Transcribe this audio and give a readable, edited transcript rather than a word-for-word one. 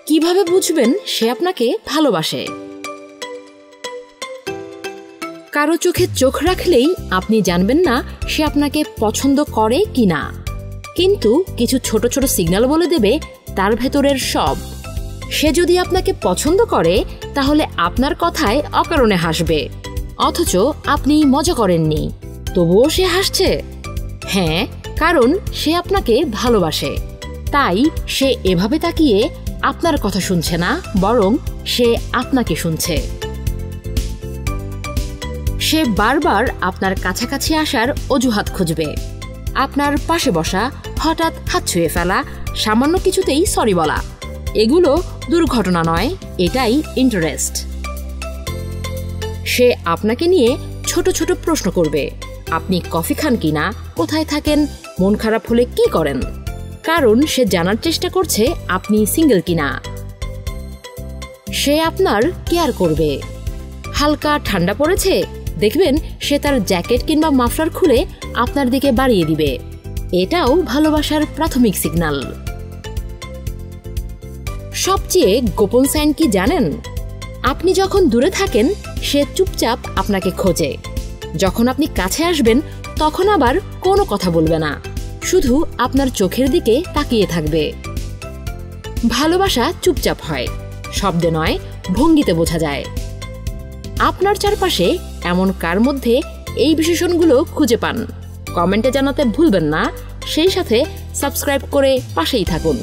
কিভাবে বুঝবেন সে আপনাকে ভালোবাসে? কারো চোখে চোখ রাখলেই আপনি জানবেন না সে আপনাকে পছন্দ করে কিনা, কিন্তু কিছু ছোট ছোট সিগন্যাল বলে দেবে তার ভেতরের সব। সে যদি আপনাকে পছন্দ করে তাহলে আপনার কথায় অকারণে হাসবে, অথচ আপনি মজা করেননি, তবুও সে হাসছে। হ্যাঁ, কারণ সে আপনাকে ভালোবাসে। তাই সে এভাবে তাকিয়ে আপনার কথা শুনছে না, বরং সে আপনাকে শুনছে। সে বারবার আপনার কাছাকাছি আসার অজুহাত খুঁজবে। আপনার পাশে বসা, হঠাৎ হাত ছুঁয়ে ফেলা, সামান্য কিছুতেই সরি বলা, এগুলো দুর্ঘটনা নয়, এটাই ইন্টারেস্ট। সে আপনাকে নিয়ে ছোট ছোট প্রশ্ন করবে। আপনি কফি খান কিনা, কোথায় থাকেন, মন খারাপ হলে কি করেন, কারণ সে জানার চেষ্টা করছে আপনি সিঙ্গেল কিনা। সে আপনার কেয়ার করবে। হালকা ঠান্ডা পড়েছে, দেখবেন সে তার জ্যাকেট কিংবা মাফলার খুলে আপনার দিকে বাড়িয়ে দিবে। এটাও ভালোবাসার প্রাথমিক সিগন্যাল। সবচেয়ে গোপন সাইন কি জানেন? আপনি যখন দূরে থাকেন সে চুপচাপ আপনাকে খোঁজে, যখন আপনি কাছে আসবেন তখন আবার কোনো কথা বলবে না, শুধু আপনার চোখের দিকে তাকিয়ে থাকবে। ভালোবাসা চুপচাপ হয়, শব্দে নয়, ভঙ্গিতে বোঝা যায়। আপনার চারপাশে এমন কার মধ্যে এই বিশেষণগুলো খুঁজে পান? কমেন্টে জানাতে ভুলবেন না। সেই সাথে সাবস্ক্রাইব করে পাশেই থাকুন।